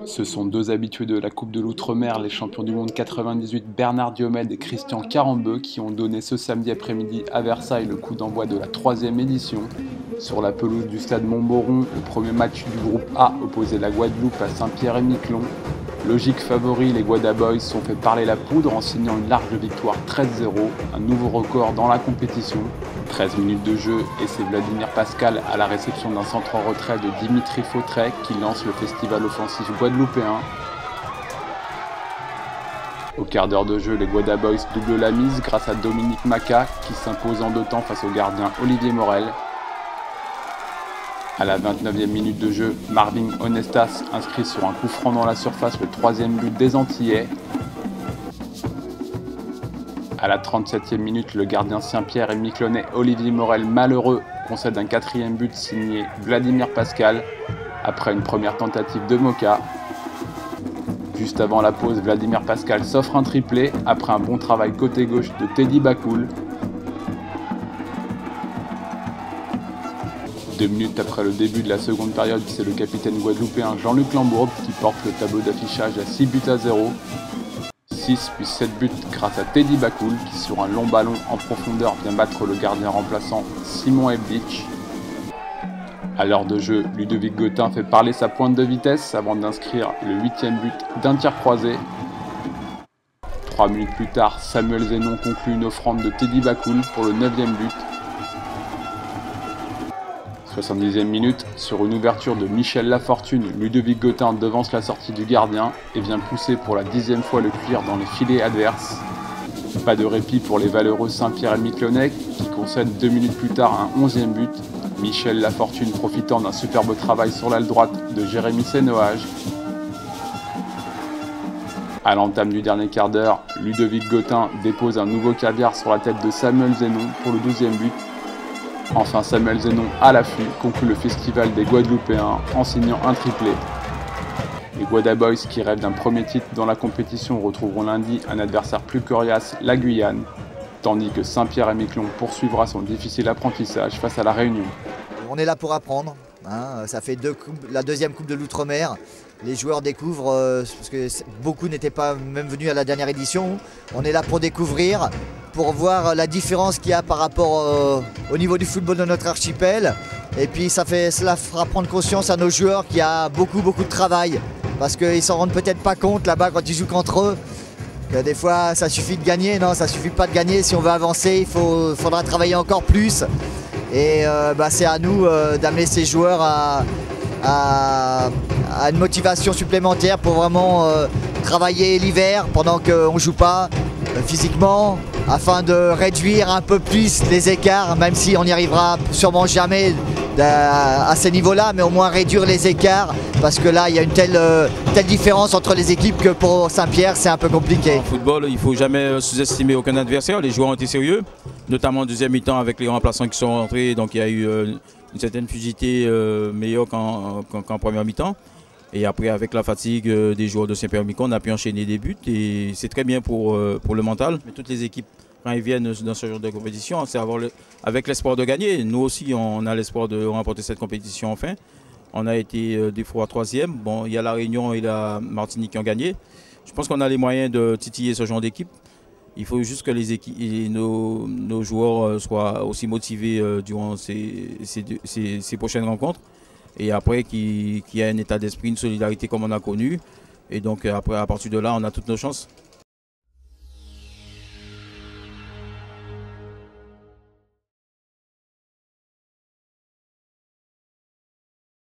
Ce sont deux habitués de la Coupe de l'Outre-mer, les champions du monde 98 Bernard Diomède et Christian Carambeu, qui ont donné ce samedi après-midi à Versailles le coup d'envoi de la 3e édition. Sur la pelouse du stade Montboron, le premier match du groupe A opposait la Guadeloupe à Saint-Pierre-et-Miquelon. Logique favori, les Guada Boys sont fait parler la poudre en signant une large victoire 13-0, un nouveau record dans la compétition. 13 minutes de jeu et c'est Vladimir Pascal à la réception d'un centre en retrait de Dimitri Fautrey qui lance le festival offensif guadeloupéen. Au quart d'heure de jeu, les Guada Boys doublent la mise grâce à Dominique Maca qui s'impose en 2 temps face au gardien Olivier Morel. À la 29e minute de jeu, Marvin Honestas inscrit sur un coup franc dans la surface le 3e but des Antillais. À la 37e minute, le gardien Saint-Pierre et Miquelonais Olivier Morel, malheureux, concède un 4e but signé Vladimir Pascal après une première tentative de Moka. Juste avant la pause, Vladimir Pascal s'offre un triplé après un bon travail côté gauche de Teddy Bakoul. 2 minutes après le début de la seconde période, c'est le capitaine guadeloupéen Jean-Luc Lambourbe qui porte le tableau d'affichage à 6 buts à 0. 6 puis 7 buts grâce à Teddy Bakoul qui sur un long ballon en profondeur vient battre le gardien remplaçant Simon Evdic. À l'heure de jeu, Ludovic Gautin fait parler sa pointe de vitesse avant d'inscrire le 8e but d'un tir croisé. 3 minutes plus tard, Samuel Zenon conclut une offrande de Teddy Bakoul pour le 9e but. 70e minute, sur une ouverture de Michel Lafortune, Ludovic Gautin devance la sortie du gardien et vient pousser pour la 10e fois le cuir dans les filets adverses. Pas de répit pour les valeureux Saint-Pierre et Miquelonais qui concèdent 2 minutes plus tard un 11e but, Michel Lafortune profitant d'un superbe travail sur l'aile droite de Jérémy Sénoage. À l'entame du dernier quart d'heure, Ludovic Gautin dépose un nouveau caviar sur la tête de Samuel Zenon pour le 12e but. Enfin, Samuel Zenon, à l'affût, conclut le festival des Guadeloupéens en signant un triplé. Les Guada Boys, qui rêvent d'un premier titre dans la compétition, retrouveront lundi un adversaire plus coriace, la Guyane, tandis que Saint-Pierre-et-Miquelon poursuivra son difficile apprentissage face à la Réunion. On est là pour apprendre, hein. Ça fait la 2e Coupe de l'Outre-mer. Les joueurs découvrent, parce que beaucoup n'étaient pas même venus à la dernière édition. On est là pour découvrir, pour voir la différence qu'il y a par rapport au niveau du football de notre archipel. Et puis cela fera prendre conscience à nos joueurs qu'il y a beaucoup de travail. Parce qu'ils s'en rendent peut-être pas compte là-bas quand ils jouent contre eux. Que des fois ça suffit de gagner, non, ça suffit pas de gagner. Si on veut avancer, il faudra travailler encore plus. Et c'est à nous d'amener ces joueurs à une motivation supplémentaire pour vraiment travailler l'hiver pendant qu'on ne joue pas physiquement, afin de réduire un peu plus les écarts, même si on n'y arrivera sûrement jamais à ces niveaux-là, mais au moins réduire les écarts, parce que là il y a une telle différence entre les équipes que pour Saint-Pierre c'est un peu compliqué. En football, il ne faut jamais sous-estimer aucun adversaire. Les joueurs ont été sérieux, notamment en 2e mi-temps avec les remplaçants qui sont rentrés, donc il y a eu une certaine fluidité meilleure qu'en première mi-temps. Et après, avec la fatigue des joueurs de Saint-Pierre-et-Miquelon, on a pu enchaîner des buts et c'est très bien pour le mental. Mais toutes les équipes, quand ils viennent dans ce genre de compétition, c'est avec l'espoir de gagner. Nous aussi, on a l'espoir de remporter cette compétition enfin. On a été des fois 3e. Bon, il y a la Réunion et la Martinique qui ont gagné. Je pense qu'on a les moyens de titiller ce genre d'équipe. Il faut juste que nos joueurs soient aussi motivés durant ces prochaines rencontres. Et après, qu'il y ait un état d'esprit, une solidarité comme on a connu. Et donc, après, à partir de là, on a toutes nos chances.